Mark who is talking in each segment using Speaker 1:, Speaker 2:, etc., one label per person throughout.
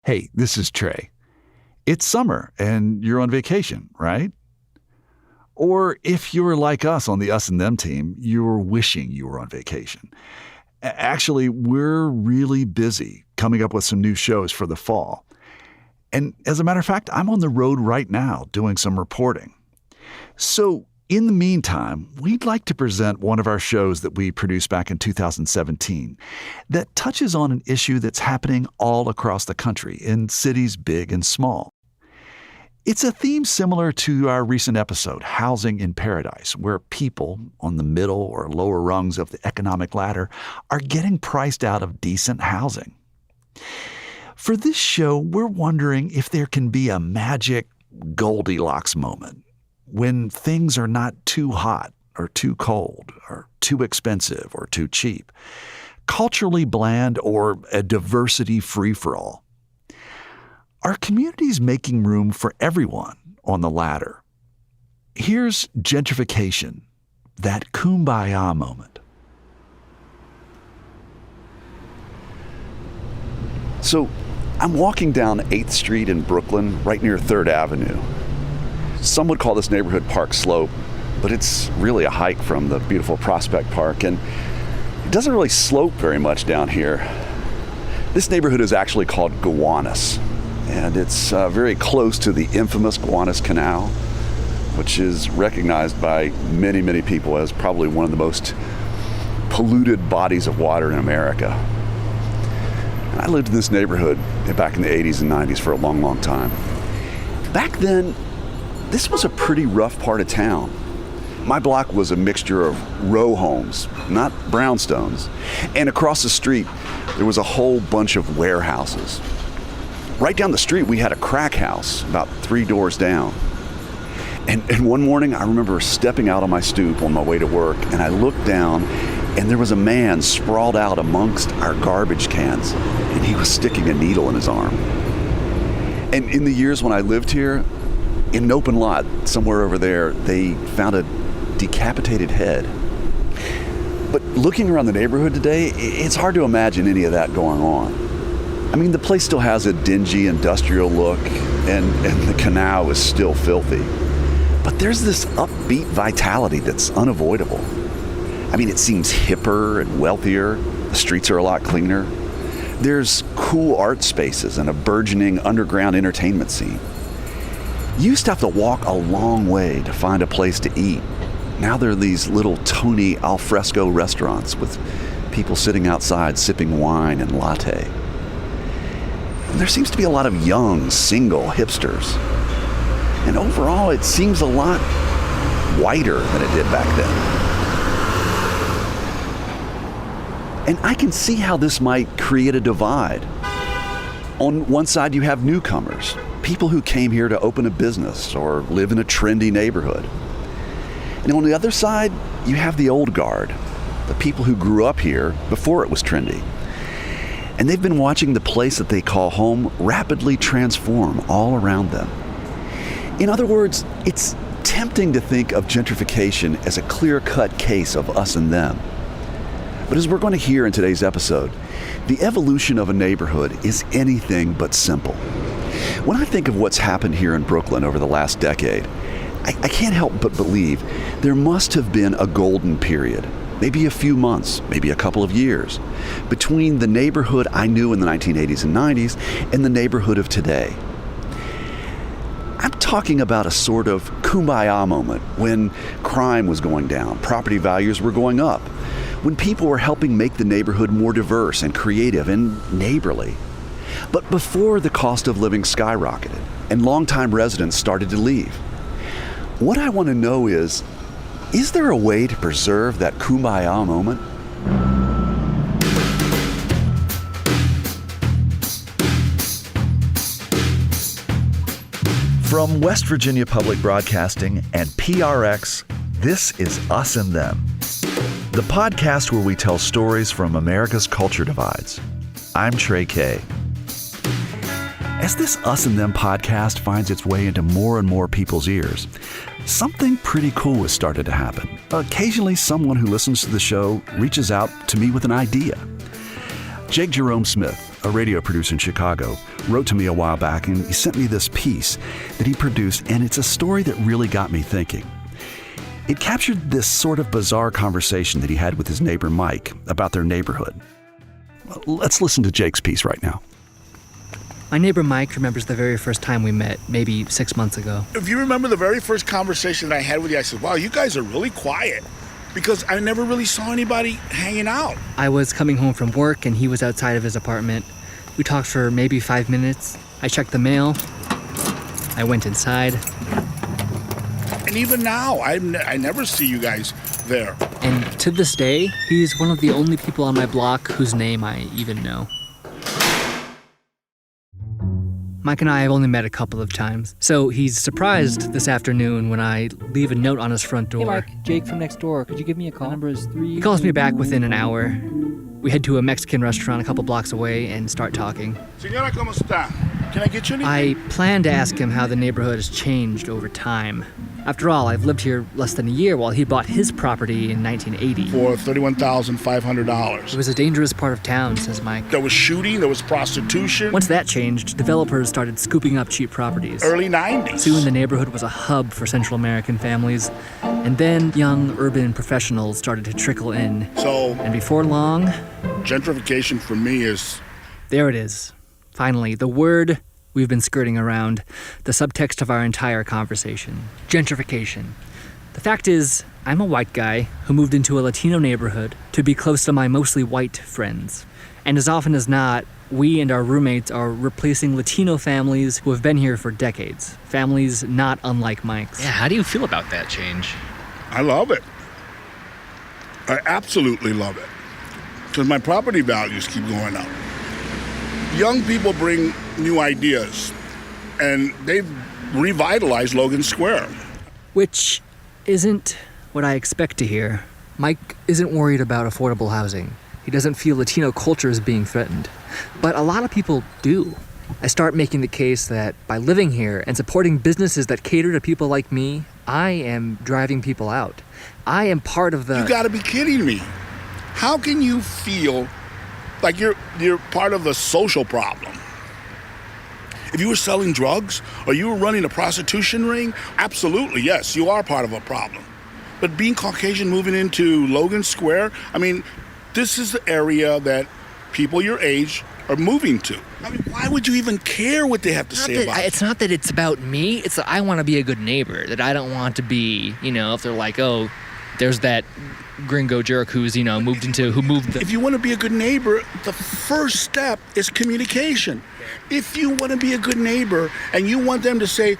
Speaker 1: Hey, this is Trey. It's summer and you're on vacation, right? Or if you're like us on the Us and Them team, you're wishing you were on vacation. Actually, we're really busy coming up with some new shows for the fall. And as a matter of fact, I'm on the road right now doing some reporting. So in the meantime, we'd like to present one of our shows that we produced back in 2017 that touches on an issue that's happening all across the country in cities big and small. It's a theme similar to our recent episode, Housing in Paradise, where people on the middle or lower rungs of the economic ladder are getting priced out of decent housing. For this show, we're wondering if there can be a magic Goldilocks moment when things are not too hot or too cold or too expensive or too cheap, culturally bland or a diversity free-for-all. Are communities making room for everyone on the ladder? Here's Gentrification, that Kumbaya moment. So I'm walking down 8th Street in Brooklyn, right near 3rd Avenue. Some would call this neighborhood Park Slope, but it's really a hike from the beautiful Prospect Park, and it doesn't really slope very much down here. This neighborhood is actually called Gowanus, and it's very close to the infamous Gowanus Canal, which is recognized by many, many people as probably one of the most polluted bodies of water in America. And I lived in this neighborhood back in the 80s and 90s for a long, long time. Back then, this was a pretty rough part of town. My block was a mixture of row homes, not brownstones. And across the street, there was a whole bunch of warehouses. Right down the street, we had a crack house about 3 doors down. And one morning, I remember stepping out on my stoop on my way to work, and I looked down, and there was a man sprawled out amongst our garbage cans, and he was sticking a needle in his arm. And in the years when I lived here, in an open lot somewhere over there, they found a decapitated head. But looking around the neighborhood today, it's hard to imagine any of that going on. I mean, the place still has a dingy industrial look, and the canal is still filthy. But there's this upbeat vitality that's unavoidable. I mean, it seems hipper and wealthier. The streets are a lot cleaner. There's cool art spaces and a burgeoning underground entertainment scene. You used to have to walk a long way to find a place to eat. Now there are these little Tony alfresco restaurants with people sitting outside sipping wine and latte. And there seems to be a lot of young, single hipsters. And overall, it seems a lot whiter than it did back then. And I can see how this might create a divide. On one side, you have newcomers, people who came here to open a business or live in a trendy neighborhood. And on the other side, you have the old guard, the people who grew up here before it was trendy. And they've been watching the place that they call home rapidly transform all around them. In other words, it's tempting to think of gentrification as a clear-cut case of us and them. But as we're going to hear in today's episode, the evolution of a neighborhood is anything but simple. When I think of what's happened here in Brooklyn over the last decade, I can't help but believe there must have been a golden period, maybe a few months, maybe a couple of years, between the neighborhood I knew in the 1980s and 90s and the neighborhood of today. I'm talking about a sort of Kumbaya moment when crime was going down, property values were going up, when people were helping make the neighborhood more diverse and creative and neighborly. But before the cost of living skyrocketed and longtime residents started to leave. What I want to know is there a way to preserve that Kumbaya moment? From West Virginia Public Broadcasting and PRX, this is Us and Them, the podcast where we tell stories from America's culture divides. I'm Trey Kay. As this Us and Them podcast finds its way into more and more people's ears, something pretty cool has started to happen. Occasionally, someone who listens to the show reaches out to me with an idea. Jake Jerome Smith, a radio producer in Chicago, wrote to me a while back, and he sent me this piece that he produced, and it's a story that really got me thinking. It captured this sort of bizarre conversation that he had with his neighbor Mike about their neighborhood. Let's listen to Jake's piece right now.
Speaker 2: My neighbor Mike remembers the very first time we met, maybe 6 months ago.
Speaker 3: If you remember the very first conversation that I had with you, I said, wow, you guys are really quiet, because I never really saw anybody hanging out.
Speaker 2: I was coming home from work and he was outside of his apartment. We talked for maybe 5 minutes. I checked the mail. I went inside.
Speaker 3: And even now, I never see you guys there.
Speaker 2: And to this day, he's one of the only people on my block whose name I even know. Mike and I have only met a couple of times, so he's surprised this afternoon when I leave a note on his front door.
Speaker 4: Hey Mike, Jake from next door. Could you give me a call? Number is 3.
Speaker 2: He calls me back within an hour. We head to a Mexican restaurant a couple blocks away and start talking.
Speaker 3: Señora, ¿cómo está? Can I get you anything?
Speaker 2: I plan to ask him how the neighborhood has changed over time. After all, I've lived here less than a year while he bought his property in 1980.
Speaker 3: For $31,500.
Speaker 2: It was a dangerous part of town, says Mike.
Speaker 3: There was shooting, there was prostitution.
Speaker 2: Once that changed, developers started scooping up cheap properties.
Speaker 3: Early 90s.
Speaker 2: Soon the neighborhood was a hub for Central American families. And then young urban professionals started to trickle in. And before long...
Speaker 3: gentrification for me is...
Speaker 2: There it is. Finally, the word we've been skirting around, the subtext of our entire conversation. Gentrification. The fact is, I'm a white guy who moved into a Latino neighborhood to be close to my mostly white friends. And as often as not, we and our roommates are replacing Latino families who have been here for decades. Families not unlike Mike's.
Speaker 4: Yeah, how do you feel about that change?
Speaker 3: I love it. I absolutely love it. Because my property values keep going up. Young people bring new ideas, and they've revitalized Logan Square.
Speaker 2: Which isn't what I expect to hear. Mike isn't worried about affordable housing. He doesn't feel Latino culture is being threatened. But a lot of people do. I start making the case that by living here and supporting businesses that cater to people like me, I am driving people out. I am part of the...
Speaker 3: You gotta be kidding me. How can you feel like you're part of the social problem? If you were selling drugs or you were running a prostitution ring, absolutely, yes, you are part of a problem. But being Caucasian, moving into Logan Square, I mean, this is the area that people your age are moving to. I mean, why would you even care what they have to say about it?
Speaker 4: It's not that it's about me. It's that I want to be a good neighbor. That I don't want to be, if they're like, oh, there's that gringo jerk who moved.
Speaker 3: If you want to be a good neighbor, the first step is communication. If you want to be a good neighbor and you want them to say,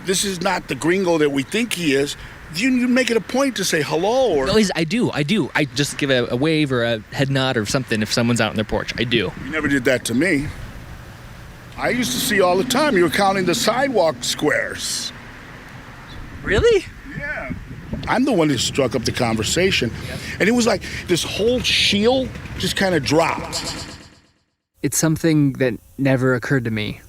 Speaker 3: this is not the gringo that we think he is, you make it a point to say hello. Or
Speaker 4: I do. I just give a wave or a head nod or something if someone's out on their porch. I do.
Speaker 3: You never did that to me. I used to see all the time you were counting the sidewalk squares.
Speaker 2: Really?
Speaker 3: Yeah. I'm the one who struck up the conversation. Yep. And it was like this whole shield just kind of dropped.
Speaker 2: It's something that never occurred to me.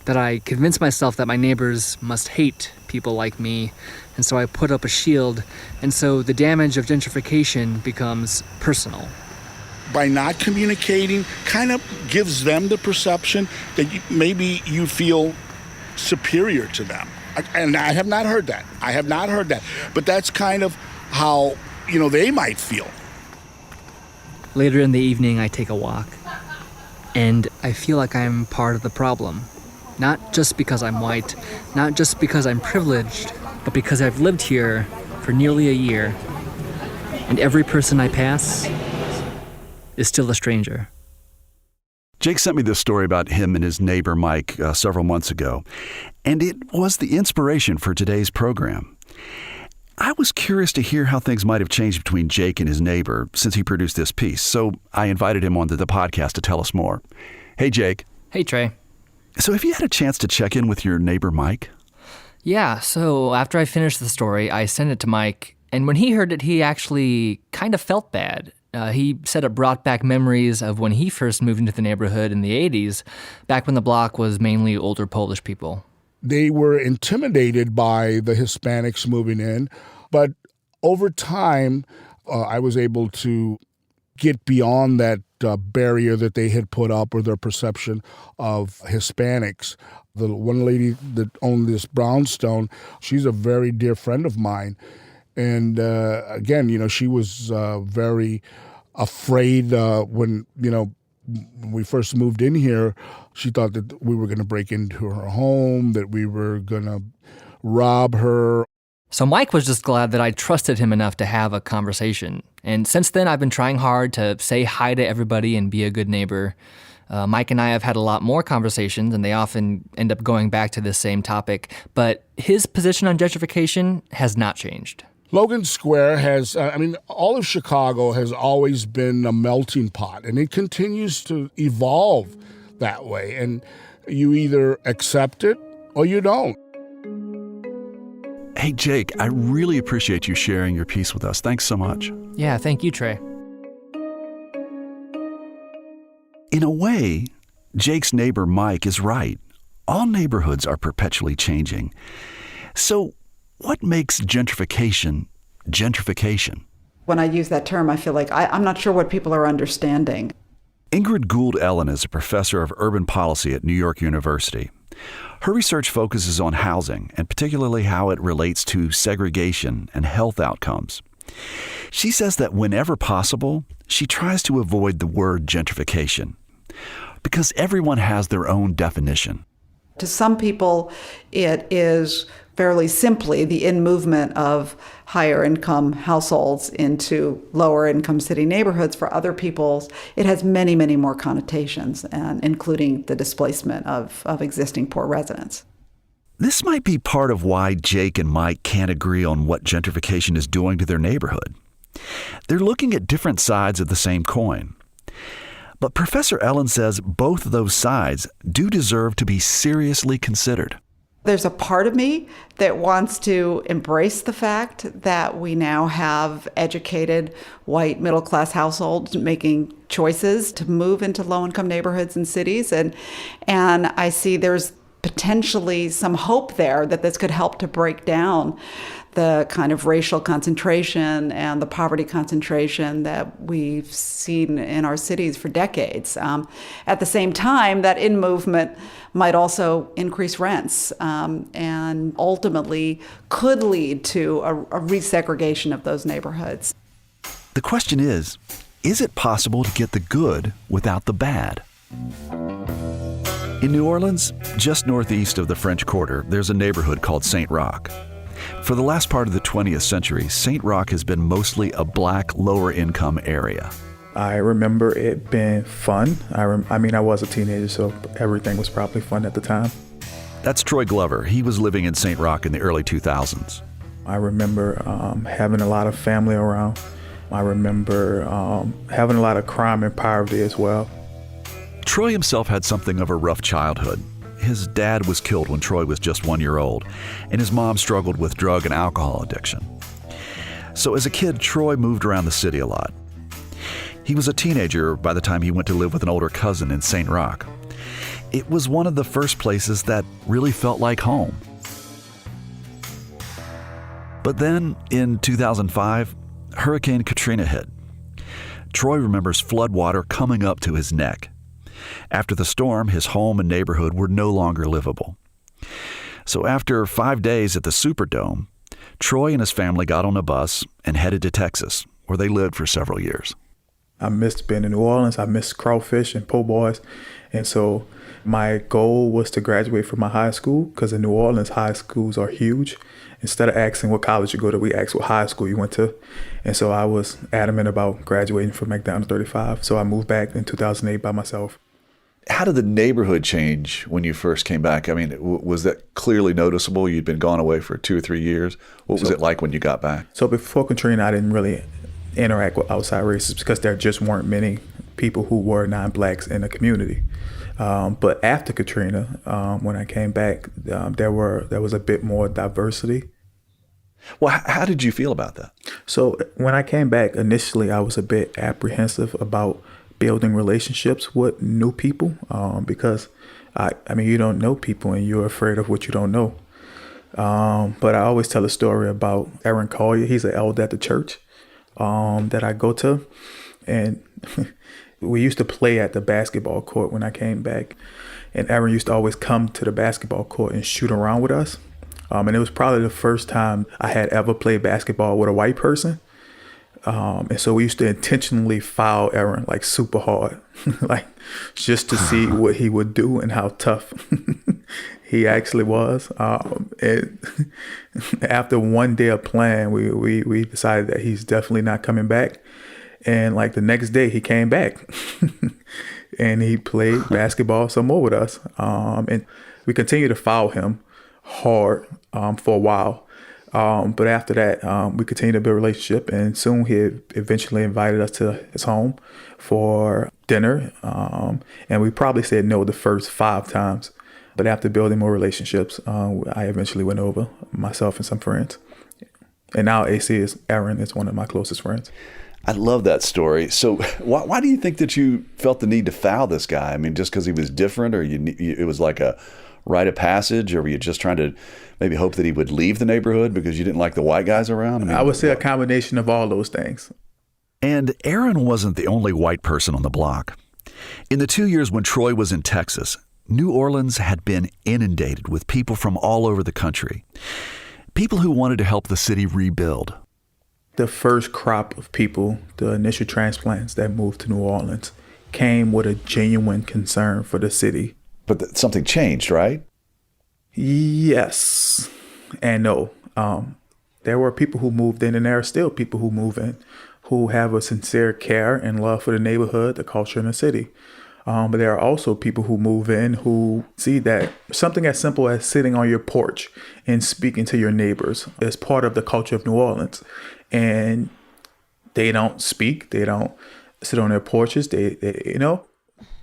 Speaker 2: That I convinced myself that my neighbors must hate people like me, and so I put up a shield, and so the damage of gentrification becomes personal.
Speaker 3: By not communicating, kind of gives them the perception that maybe you feel superior to them. And I have not heard that. But that's kind of how, they might feel.
Speaker 2: Later in the evening, I take a walk. And I feel like I'm part of the problem. Not just because I'm white, not just because I'm privileged, but because I've lived here for nearly a year. And every person I pass is still a stranger.
Speaker 1: Jake sent me this story about him and his neighbor Mike several months ago, and it was the inspiration for today's program. I was curious to hear how things might have changed between Jake and his neighbor since he produced this piece, so I invited him onto the podcast to tell us more. Hey, Jake.
Speaker 4: Hey, Trey.
Speaker 1: So have you had a chance to check in with your neighbor Mike?
Speaker 4: Yeah, so after I finished the story, I sent it to Mike, and when he heard it, he actually kind of felt bad. He said it brought back memories of when he first moved into the neighborhood in the 80s, back when the block was mainly older Polish people.
Speaker 3: They were intimidated by the Hispanics moving in, but over time, I was able to get beyond that barrier that they had put up or their perception of Hispanics. The one lady that owned this brownstone, she's a very dear friend of mine. And again, she was very afraid when we first moved in here. She thought that we were going to break into her home, that we were going to rob her.
Speaker 4: So Mike was just glad that I trusted him enough to have a conversation. And since then, I've been trying hard to say hi to everybody and be a good neighbor. Mike and I have had a lot more conversations, and they often end up going back to this same topic. But his position on gentrification has not changed.
Speaker 3: Logan Square has, all of Chicago has always been a melting pot, and it continues to evolve that way. And you either accept it or you don't.
Speaker 1: Hey, Jake, I really appreciate you sharing your piece with us. Thanks so much.
Speaker 4: Yeah, thank you, Trey.
Speaker 1: In a way, Jake's neighbor Mike is right. All neighborhoods are perpetually changing. So, what makes gentrification gentrification?
Speaker 5: When I use that term, I feel like I'm not sure what people are understanding.
Speaker 1: Ingrid Gould Ellen is a professor of urban policy at New York University. Her research focuses on housing, and particularly how it relates to segregation and health outcomes. She says that whenever possible, she tries to avoid the word gentrification, because everyone has their own definition.
Speaker 5: To some people, it is fairly simply the in-movement of higher income households into lower income city neighborhoods. For other people, it has many, many more connotations, and including the displacement of existing poor residents.
Speaker 1: This might be part of why Jake and Mike can't agree on what gentrification is doing to their neighborhood. They're looking at different sides of the same coin. But Professor Ellen says both of those sides do deserve to be seriously considered.
Speaker 5: There's a part of me that wants to embrace the fact that we now have educated white middle-class households making choices to move into low-income neighborhoods and cities. And I see there's potentially some hope there that this could help to break down the kind of racial concentration and the poverty concentration that we've seen in our cities for decades. At the same time, that in-movement might also increase rents and ultimately could lead to a resegregation of those neighborhoods.
Speaker 1: The question is it possible to get the good without the bad? In New Orleans, just northeast of the French Quarter, there's a neighborhood called St. Roch. For the last part of the 20th century, St. Roch has been mostly a black, lower-income area.
Speaker 6: I remember it being fun. I was a teenager, so everything was probably fun at the time.
Speaker 1: That's Troy Glover. He was living in St. Roch in the early 2000s.
Speaker 6: I remember having a lot of family around. I remember having a lot of crime and poverty as well.
Speaker 1: Troy himself had something of a rough childhood. His dad was killed when Troy was just 1 year old, and his mom struggled with drug and alcohol addiction. So as a kid, Troy moved around the city a lot. He was a teenager by the time he went to live with an older cousin in St. Roch. It was one of the first places that really felt like home. But then, in 2005, Hurricane Katrina hit. Troy remembers floodwater coming up to his neck. After the storm, his home and neighborhood were no longer livable. So after 5 days at the Superdome, Troy and his family got on a bus and headed to Texas, where they lived for several years.
Speaker 6: I missed being in New Orleans. I missed crawfish and po' boys. And so my goal was to graduate from my high school, because in New Orleans, high schools are huge. Instead of asking what college you go to, we asked what high school you went to. And so I was adamant about graduating from McDonald 35. So I moved back in 2008 by myself.
Speaker 1: How did the neighborhood change when you first came back? I mean, was that clearly noticeable? You'd been gone away for 2 or 3 years. What was it like when you got back?
Speaker 6: So before Katrina, I didn't really interact with outside races because there just weren't many people who were non-blacks in the community. But after Katrina, when I came back, there was a bit more diversity.
Speaker 1: Well, how did you feel about that?
Speaker 6: So when I came back, initially I was a bit apprehensive about building relationships with new people because, you don't know people and you're afraid of what you don't know. But I always tell a story about Aaron Collier. He's an elder at the church that I go to. And we used to play at the basketball court when I came back. And Aaron used to always come to the basketball court and shoot around with us. And it was probably the first time I had ever played basketball with a white person. And so we used to intentionally foul Aaron like super hard, like just to see what he would do and how tough he actually was. And after one day of playing, we decided that he's definitely not coming back. And like the next day he came back and he played basketball some more with us. And we continued to foul him hard for a while. But after that, we continued to build a relationship, and soon he eventually invited us to his home for dinner. And we probably said no the first 5 times. But after building more relationships, I eventually went over, myself and some friends. And now Aaron is one of my closest friends.
Speaker 1: I love that story. So why do you think that you felt the need to foul this guy? I mean, just because he was different, or it was like a rite of passage, or were you just trying to maybe hope that he would leave the neighborhood because you didn't like the white guys around?
Speaker 6: I would say a combination of all those things.
Speaker 1: And Aaron wasn't the only white person on the block. In the 2 years when Troy was in Texas, New Orleans had been inundated with people from all over the country. People who wanted to help the city rebuild.
Speaker 6: The first crop of people, the initial transplants that moved to New Orleans, came with a genuine concern for the city.
Speaker 1: But something changed, right?
Speaker 6: Yes and no. There were people who moved in, and there are still people who move in who have a sincere care and love for the neighborhood, the culture, and the city. But there are also people who move in who see that something as simple as sitting on your porch and speaking to your neighbors is part of the culture of New Orleans. And they don't speak, they don't sit on their porches, they.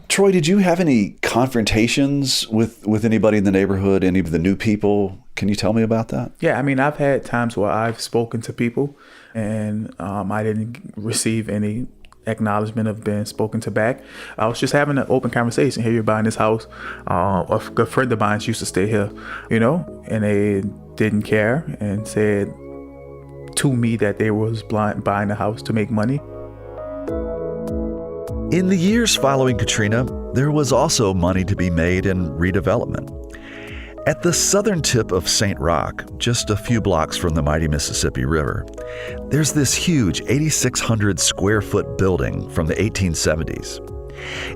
Speaker 1: Troy, did you have any confrontations with anybody in the neighborhood, any of the new people? Can you tell me about that?
Speaker 6: Yeah, I mean, I've had times where I've spoken to people and I didn't receive any acknowledgement of being spoken to back. I was just having an open conversation. Here, you're buying this house. A good friend of mine used to stay here, and they didn't care and said to me that they was buying the house to make money.
Speaker 1: In the years following Katrina, there was also money to be made in redevelopment. At the southern tip of St. Roch, just a few blocks from the mighty Mississippi River, there's this huge 8,600 square foot building from the 1870s.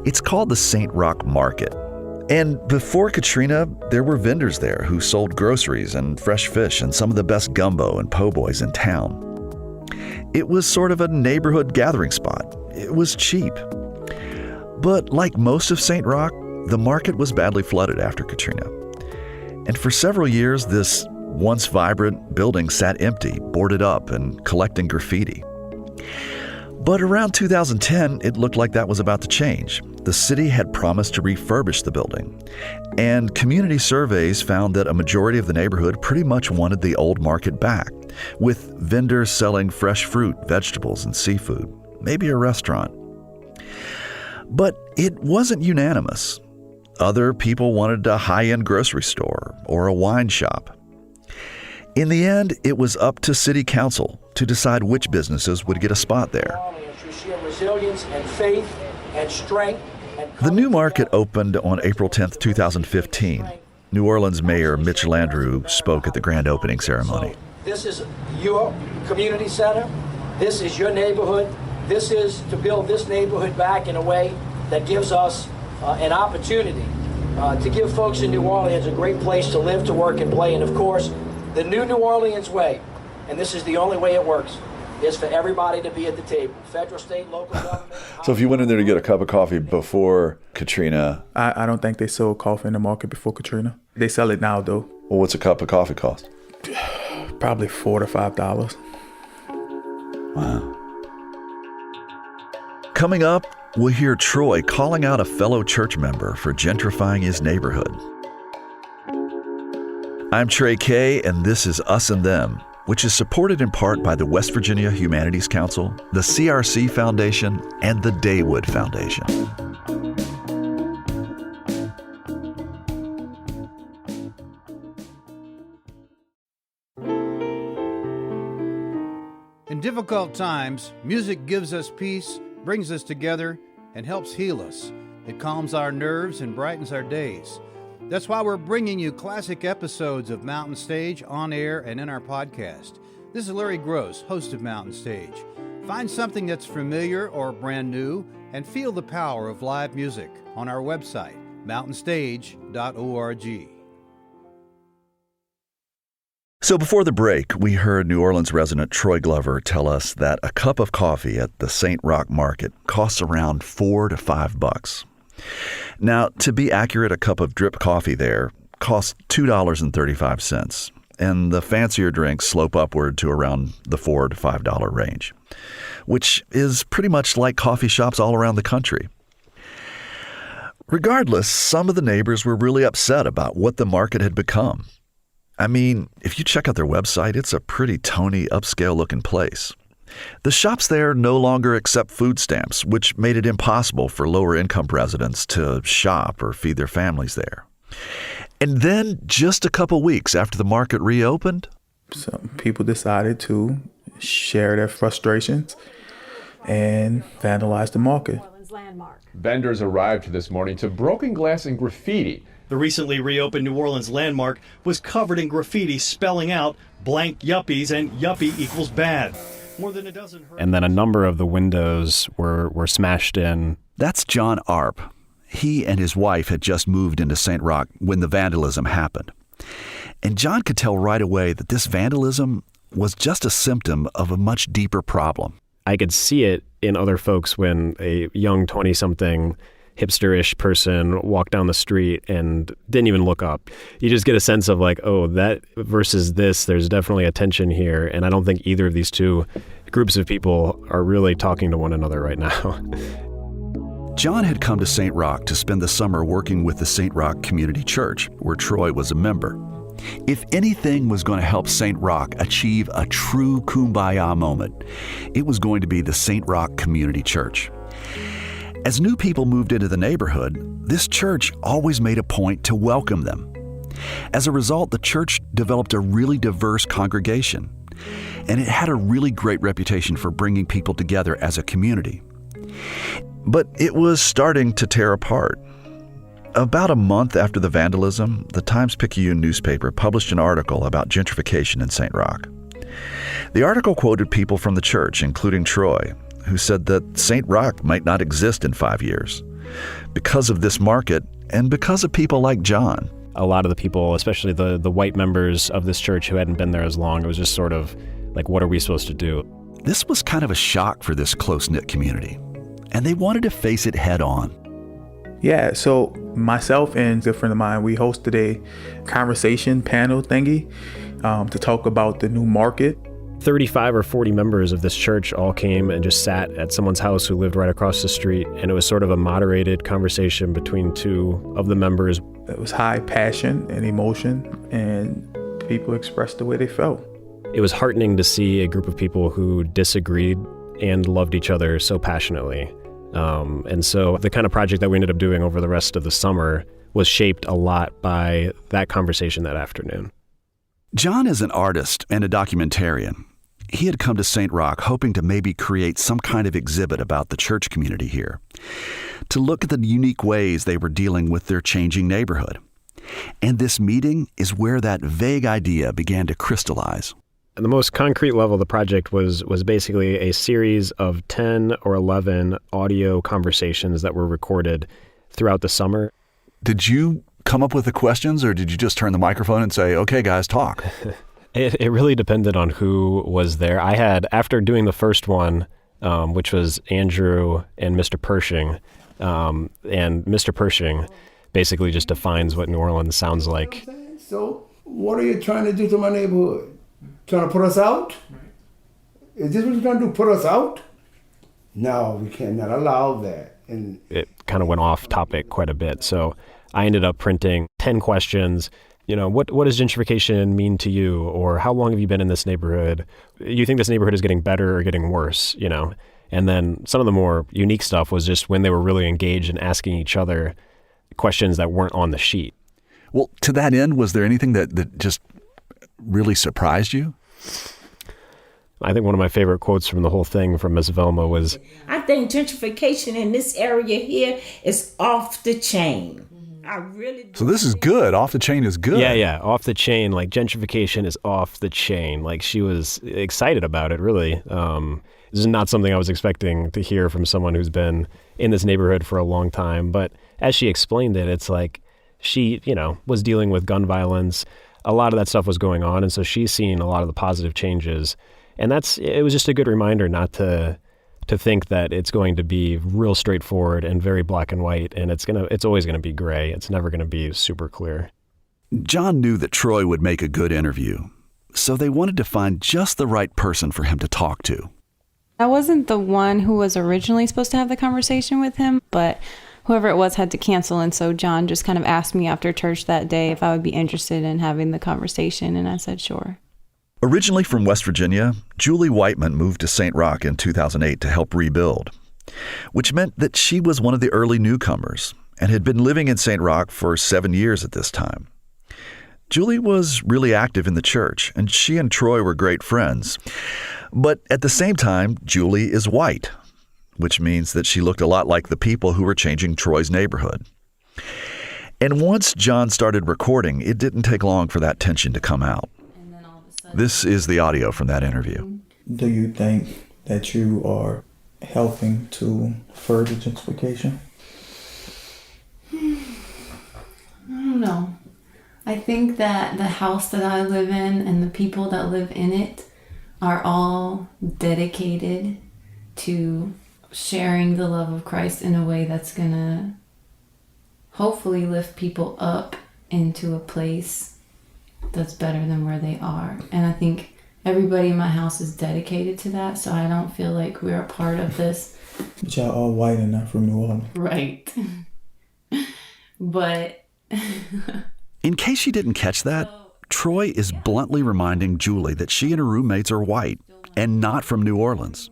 Speaker 1: It's called the St. Roch Market. And before Katrina, there were vendors there who sold groceries and fresh fish and some of the best gumbo and po' boys in town. It was sort of a neighborhood gathering spot. It was cheap. But like most of St. Roch, the market was badly flooded after Katrina. And for several years, this once vibrant building sat empty, boarded up, and collecting graffiti. But around 2010, it looked like that was about to change. The city had promised to refurbish the building. And community surveys found that a majority of the neighborhood pretty much wanted the old market back, with vendors selling fresh fruit, vegetables, and seafood, maybe a restaurant. But it wasn't unanimous. Other people wanted a high-end grocery store or a wine shop. In the end, it was up to City Council to decide which businesses would get a spot there.
Speaker 7: You share resilience and faith and strength.
Speaker 1: The new market opened on April 10, 2015. New Orleans Mayor Mitch Landrieu spoke at the grand opening ceremony.
Speaker 7: So this is your community center. This is your neighborhood. This is to build this neighborhood back in a way that gives us an opportunity to give folks in New Orleans a great place to live, to work, and play. And of course, the new New Orleans way, and this is the only way it works, is for everybody to be at the table. Federal, state, local government.
Speaker 1: So if you went in there to get a cup of coffee before Katrina...
Speaker 6: I don't think they sold coffee in the market before Katrina. They sell it now, though.
Speaker 1: Well, what's a cup of coffee cost?
Speaker 6: Probably $4 to $5.
Speaker 1: Wow. Coming up, we'll hear Troy calling out a fellow church member for gentrifying his neighborhood. I'm Trey Kay, and this is Us and Them, which is supported in part by the West Virginia Humanities Council, the CRC Foundation, and the Daywood Foundation.
Speaker 8: In difficult times, music gives us peace brings us together and helps heal us. It calms our nerves and brightens our days. That's why we're bringing you classic episodes of Mountain Stage on air and in our podcast. This is Larry Gross, host of Mountain Stage. Find something that's familiar or brand new and feel the power of live music on our website, mountainstage.org.
Speaker 1: So before the break, we heard New Orleans resident Troy Glover tell us that a cup of coffee at the St. Roch Market costs around $4 to $5. Now, to be accurate, a cup of drip coffee there costs $2.35, and the fancier drinks slope upward to around the $4 to $5 range, which is pretty much like coffee shops all around the country. Regardless, some of the neighbors were really upset about what the market had become. I mean, if you check out their website, it's a pretty Tony, upscale-looking place. The shops there no longer accept food stamps, which made it impossible for lower-income residents to shop or feed their families there. And then, just a couple weeks after the market reopened,
Speaker 6: some people decided to share their frustrations and vandalize the market.
Speaker 9: Vendors arrived this morning to broken glass and graffiti.
Speaker 10: The recently reopened New Orleans landmark was covered in graffiti spelling out blank yuppies and yuppie equals bad. More than a dozen.
Speaker 11: And then a number of the windows were smashed in.
Speaker 1: That's John Arp. He and his wife had just moved into St. Roch when the vandalism happened. And John could tell right away that this vandalism was just a symptom of a much deeper problem.
Speaker 11: I could see it in other folks when a young 20-something hipster-ish person walked down the street and didn't even look up. You just get a sense of like, oh, that versus this, there's definitely a tension here. And I don't think either of these two groups of people are really talking to one another right now.
Speaker 1: John had come to St. Roch to spend the summer working with the St. Roch Community Church, where Troy was a member. If anything was going to help St. Roch achieve a true Kumbaya moment, it was going to be the St. Roch Community Church. As new people moved into the neighborhood, this church always made a point to welcome them. As a result, the church developed a really diverse congregation, and it had a really great reputation for bringing people together as a community. But it was starting to tear apart. About a month after the vandalism, the Times-Picayune newspaper published an article about gentrification in St. Roch. The article quoted people from the church, including Troy, who said that St. Roch might not exist in 5 years because of this market and because of people like John.
Speaker 11: A lot of the people, especially the white members of this church who hadn't been there as long, it was just sort of like, what are we supposed to do?
Speaker 1: This was kind of a shock for this close-knit community, and they wanted to face it head on.
Speaker 6: Yeah, so myself and a friend of mine, we hosted a conversation panel thingy to talk about the new market.
Speaker 11: 35 or 40 members of this church all came and just sat at someone's house who lived right across the street, and it was sort of a moderated conversation between two of the members.
Speaker 6: It was high passion and emotion, and people expressed the way they felt.
Speaker 11: It was heartening to see a group of people who disagreed and loved each other so passionately. And so the kind of project that we ended up doing over the rest of the summer was shaped a lot by that conversation that afternoon.
Speaker 1: John is an artist and a documentarian. He had come to St. Roch hoping to maybe create some kind of exhibit about the church community here, to look at the unique ways they were dealing with their changing neighborhood. And this meeting is where that vague idea began to crystallize.
Speaker 11: At the most concrete level, the project was basically a series of 10 or 11 audio conversations that were recorded throughout the summer.
Speaker 1: Did you come up with the questions, or did you just turn the microphone and say, okay, guys, talk?
Speaker 11: It really depended on who was there. I had, after doing the first one, which was Andrew and Mr. Pershing, and Mr. Pershing basically just defines what New Orleans sounds like.
Speaker 12: So what are you trying to do to my neighborhood? Trying to put us out? Is this what you're trying to do, put us out? No, we cannot allow that. And
Speaker 11: it kind of went off topic quite a bit. So I ended up printing 10 questions. You know, what does gentrification mean to you? Or how long have you been in this neighborhood? You think this neighborhood is getting better or getting worse, you know? And then some of the more unique stuff was just when they were really engaged in asking each other questions that weren't on the sheet.
Speaker 1: Well, to that end, was there anything that just really surprised you?
Speaker 11: I think one of my favorite quotes from the whole thing from Miss Velma was,
Speaker 13: I think gentrification in this area here is off the chain. I really do.
Speaker 14: So this is good. Off the chain is good.
Speaker 11: Yeah. Off the chain. Like, gentrification is off the chain. Like, she was excited about it, really. This is not something I was expecting to hear from someone who's been in this neighborhood for a long time. But as she explained it, it's like she, was dealing with gun violence. A lot of that stuff was going on. And so she's seen a lot of the positive changes. And it was just a good reminder not to think that it's going to be real straightforward and very black and white, and it's always going to be gray. It's never going to be super clear.
Speaker 1: John knew that Troy would make a good interview, so they wanted to find just the right person for him to talk to.
Speaker 15: I wasn't the one who was originally supposed to have the conversation with him, but whoever it was had to cancel, and so John just kind of asked me after church that day if I would be interested in having the conversation, and I said sure.
Speaker 1: Originally from West Virginia, Julie Whiteman moved to St. Roch in 2008 to help rebuild, which meant that she was one of the early newcomers and had been living in St. Roch for 7 years at this time. Julie was really active in the church, and she and Troy were great friends. But at the same time, Julie is white, which means that she looked a lot like the people who were changing Troy's neighborhood. And once John started recording, it didn't take long for that tension to come out. This is the audio from that interview.
Speaker 6: Do you think that you are helping to further gentrification?
Speaker 15: I don't know. I think that the house that I live in and the people that live in it are all dedicated to sharing the love of Christ in a way that's going to hopefully lift people up into a place that's better than where they are. And I think everybody in my house is dedicated to that, so I don't feel like we're a part of this.
Speaker 6: But y'all all white and not from New Orleans.
Speaker 15: Right. But
Speaker 1: in case you didn't catch that, Troy is bluntly reminding Julie that she and her roommates are white and not from New Orleans.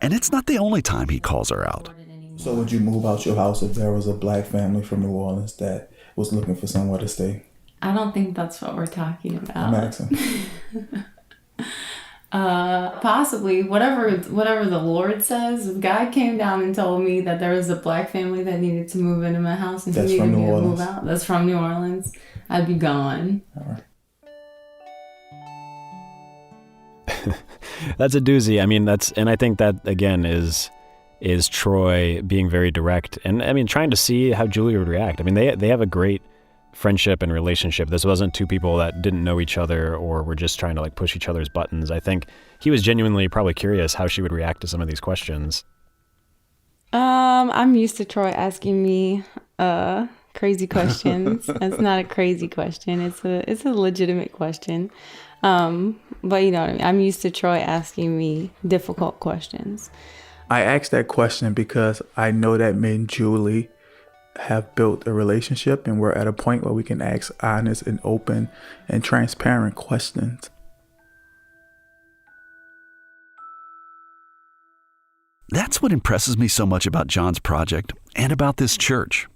Speaker 1: And it's not the only time he calls her out.
Speaker 6: So would you move out your house if there was a black family from New Orleans that was looking for somewhere to stay?
Speaker 15: I don't think that's what we're talking about.
Speaker 6: I'm asking.
Speaker 15: Possibly, whatever the Lord says. If God came down and told me that there was a black family that needed to move into my house and he needed me to move out, that's from New Orleans, I'd be gone.
Speaker 6: All right.
Speaker 11: That's a doozy. I mean, and I think that again is Troy being very direct, and I mean trying to see how Julie would react. I mean, they have a great friendship and relationship. This wasn't two people that didn't know each other or were just trying to like push each other's buttons. I think he was genuinely probably curious how she would react to some of these questions.
Speaker 15: I'm used to Troy asking me crazy questions. It's not a crazy question. It's a legitimate question. But you know what I mean? I'm used to Troy asking me difficult questions.
Speaker 6: I asked that question because I know that me and Julie have built a relationship and we're at a point where we can ask honest and open and transparent questions.
Speaker 1: That's what impresses me so much about John's project and about this church.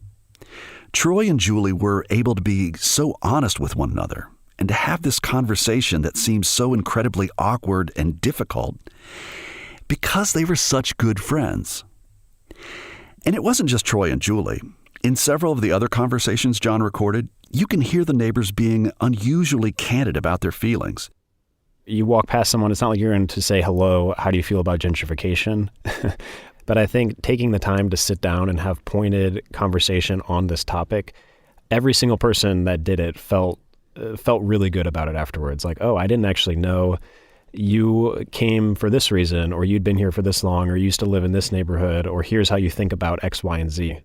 Speaker 1: Troy and Julie were able to be so honest with one another and to have this conversation that seems so incredibly awkward and difficult because they were such good friends. And it wasn't just Troy and Julie. In several of the other conversations John recorded, you can hear the neighbors being unusually candid about their feelings.
Speaker 11: You walk past someone, it's not like you're going to say, hello, how do you feel about gentrification? But I think taking the time to sit down and have pointed conversation on this topic, every single person that did it felt really good about it afterwards. Like, oh, I didn't actually know you came for this reason, or you'd been here for this long, or you used to live in this neighborhood, or here's how you think about X, Y, and Z.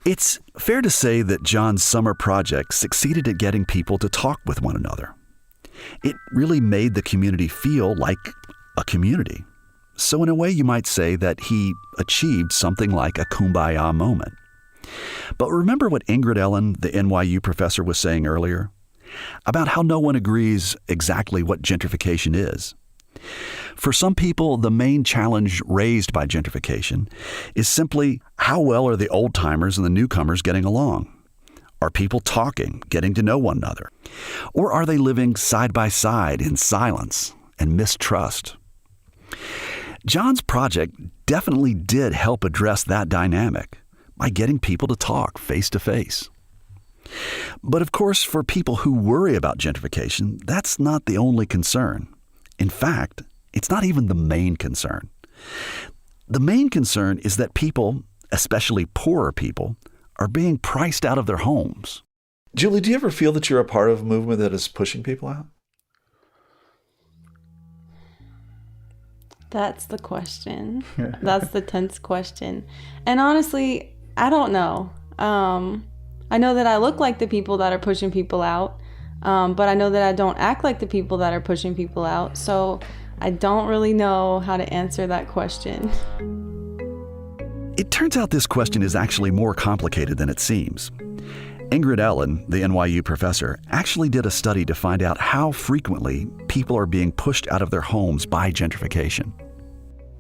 Speaker 1: It's fair to say that John's summer project succeeded at getting people to talk with one another. It really made the community feel like a community. So in a way, you might say that he achieved something like a Kumbaya moment. But remember what Ingrid Ellen, the NYU professor, was saying earlier? About how no one agrees exactly what gentrification is. For some people, the main challenge raised by gentrification is simply how well are the old-timers and the newcomers getting along? Are people talking, getting to know one another? Or are they living side by side in silence and mistrust. John's project definitely did help address that dynamic by getting people to talk face to face. But of course, for people who worry about gentrification, that's not the only concern. In fact, it's not even the main concern. The main concern is that people, especially poorer people, are being priced out of their homes.
Speaker 14: Julie, do you ever feel that you're a part of a movement that is pushing people out?
Speaker 15: That's the question. That's the tense question. And honestly, I don't know. I know that I look like the people that are pushing people out, but I know that I don't act like the people that are pushing people out. So I don't really know how to answer that question.
Speaker 1: It turns out this question is actually more complicated than it seems. Ingrid Ellen, the NYU professor, actually did a study to find out how frequently people are being pushed out of their homes by gentrification.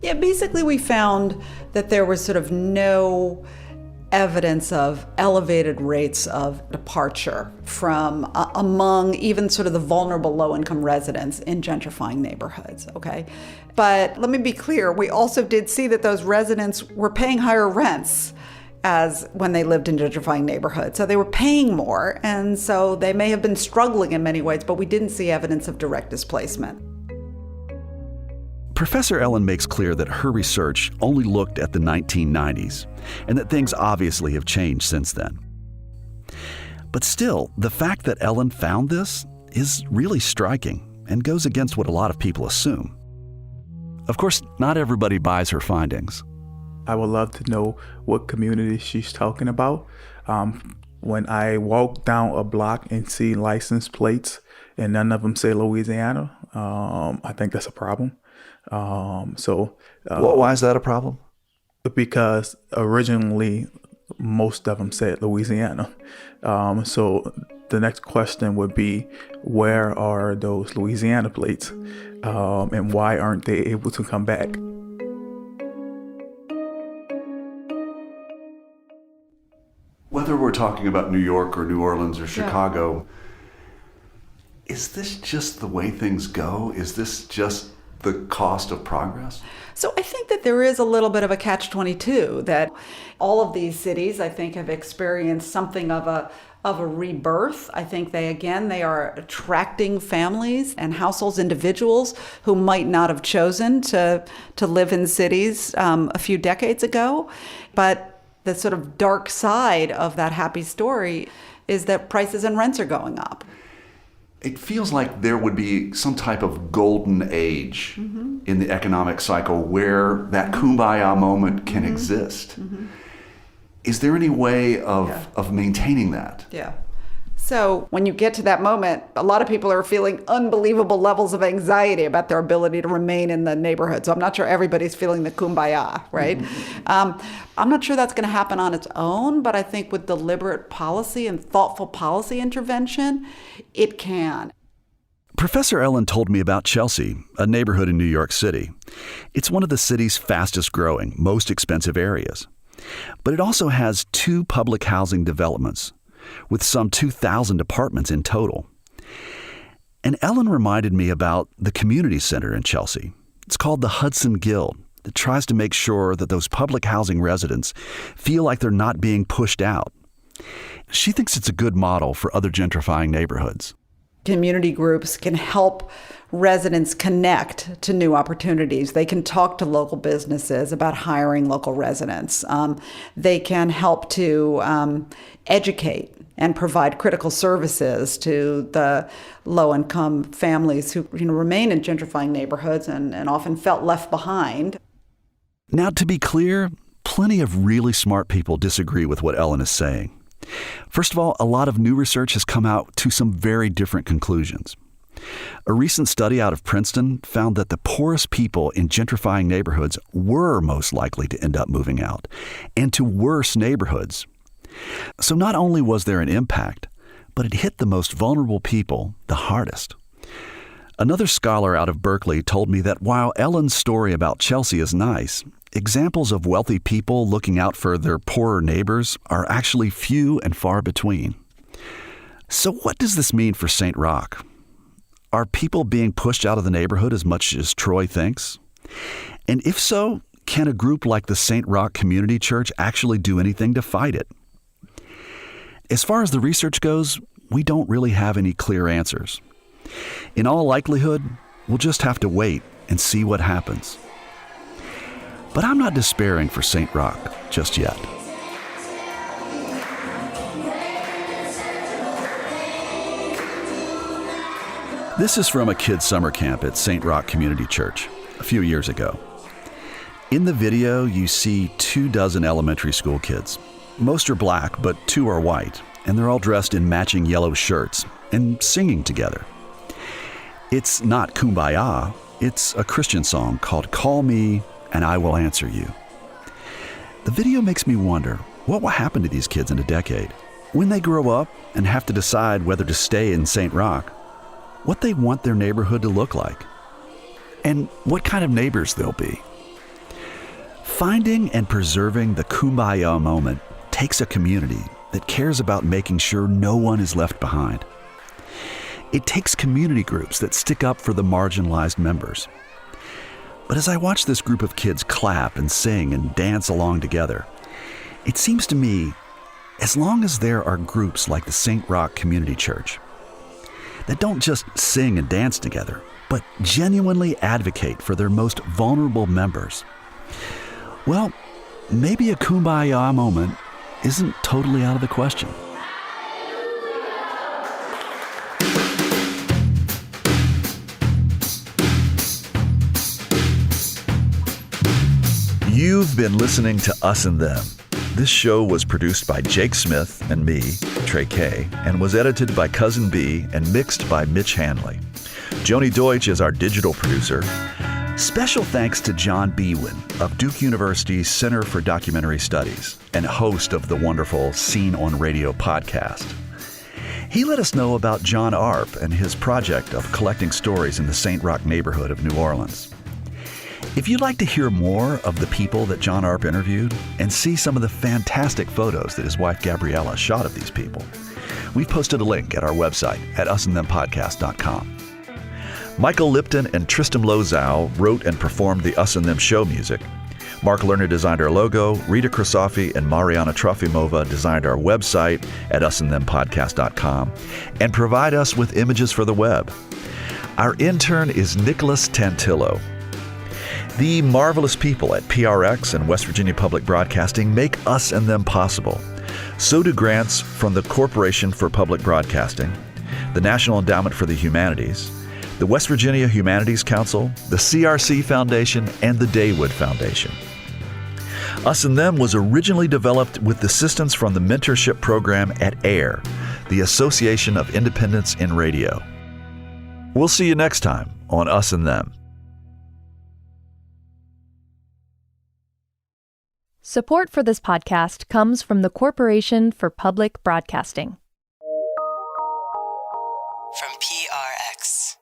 Speaker 5: Yeah, basically we found that there was sort of no evidence of elevated rates of departure from among even sort of the vulnerable low-income residents in gentrifying neighborhoods, okay? But let me be clear, we also did see that those residents were paying higher rents as when they lived in gentrifying neighborhoods. So they were paying more, and so they may have been struggling in many ways, but we didn't see evidence of direct displacement.
Speaker 1: Professor Ellen makes clear that her research only looked at the 1990s, and that things obviously have changed since then. But still, the fact that Ellen found this is really striking and goes against what a lot of people assume. Of course, not everybody buys her findings.
Speaker 6: I would love to know what community she's talking about. When I walk down a block and see license plates and none of them say Louisiana, I think that's a problem.
Speaker 14: Why is that a problem?
Speaker 6: Because originally most of them said Louisiana. So the next question would be, where are those Louisiana plates? And why aren't they able to come back?
Speaker 1: Whether we're talking about New York or New Orleans or Chicago, is this just the way things go? Is this just the cost of progress?
Speaker 5: So I think that there is a little bit of a catch-22, that all of these cities, I think, have experienced something of a rebirth. I think they are attracting families and households, individuals who might not have chosen to live in cities a few decades ago. But the sort of dark side of that happy story is that prices and rents are going up.
Speaker 1: It feels like there would be some type of golden age in the economic cycle where that kumbaya moment can exist. Is there any way of maintaining that?
Speaker 5: Yeah. So when you get to that moment, a lot of people are feeling unbelievable levels of anxiety about their ability to remain in the neighborhood. So I'm not sure everybody's feeling the kumbaya, right? I'm not sure that's going to happen on its own, but I think with deliberate policy and thoughtful policy intervention, it can.
Speaker 1: Professor Ellen told me about Chelsea, a neighborhood in New York City. It's one of the city's fastest growing, most expensive areas. But it also has 2 public housing developments, with some 2,000 apartments in total. And Ellen reminded me about the community center in Chelsea. It's called the Hudson Guild, that tries to make sure that those public housing residents feel like they're not being pushed out. She thinks it's a good model for other gentrifying neighborhoods.
Speaker 5: Community groups can help residents connect to new opportunities. They can talk to local businesses about hiring local residents. They can help to educate and provide critical services to the low-income families who remain in gentrifying neighborhoods and often felt left behind.
Speaker 1: Now, to be clear, plenty of really smart people disagree with what Ellen is saying. First of all, a lot of new research has come out to some very different conclusions. A recent study out of Princeton found that the poorest people in gentrifying neighborhoods were most likely to end up moving out, and to worse neighborhoods. So not only was there an impact, but it hit the most vulnerable people the hardest. Another scholar out of Berkeley told me that while Ellen's story about Chelsea is nice, examples of wealthy people looking out for their poorer neighbors are actually few and far between. So what does this mean for St. Roch? Are people being pushed out of the neighborhood as much as Troy thinks? And if so, can a group like the St. Roch Community Church actually do anything to fight it? As far as the research goes, we don't really have any clear answers. In all likelihood, we'll just have to wait and see what happens. But I'm not despairing for St. Roch just yet. This is from a kids' summer camp at St. Roch Community Church a few years ago. In the video, you see 24 elementary school kids. Most are black, but 2 are white, and they're all dressed in matching yellow shirts and singing together. It's not Kumbaya, it's a Christian song called Call Me and I Will Answer You. The video makes me wonder, what will happen to these kids in a decade? When they grow up and have to decide whether to stay in St. Roch, what they want their neighborhood to look like, and what kind of neighbors they'll be. Finding and preserving the Kumbaya moment takes a community that cares about making sure no one is left behind. It takes community groups that stick up for the marginalized members. But as I watch this group of kids clap and sing and dance along together, it seems to me, as long as there are groups like the St. Roch Community Church that don't just sing and dance together, but genuinely advocate for their most vulnerable members, well, maybe a Kumbaya moment isn't totally out of the question. You've been listening to Us and Them. This show was produced by Jake Smith and me, Trey K, and was edited by Cousin B and mixed by Mitch Hanley. Joni Deutsch is our digital producer. Special thanks to John Bewin of Duke University's Center for Documentary Studies and host of the wonderful Scene on Radio podcast. He let us know about John Arp and his project of collecting stories in the St. Roch neighborhood of New Orleans. If you'd like to hear more of the people that John Arp interviewed and see some of the fantastic photos that his wife Gabriella shot of these people, we've posted a link at our website at usandthempodcast.com. Michael Lipton and Tristan Lozow wrote and performed the Us and Them show music. Mark Lerner designed our logo. Rita Krasofi and Mariana Trofimova designed our website at usandthempodcast.com and provide us with images for the web. Our intern is Nicholas Tantillo. The marvelous people at PRX and West Virginia Public Broadcasting make Us and Them possible. So do grants from the Corporation for Public Broadcasting, the National Endowment for the Humanities, the West Virginia Humanities Council, the CRC Foundation, and the Daywood Foundation. Us and Them was originally developed with assistance from the mentorship program at AIR, the Association of Independents in Radio. We'll see you next time on Us and Them.
Speaker 16: Support for this podcast comes from the Corporation for Public Broadcasting.
Speaker 17: From PRX.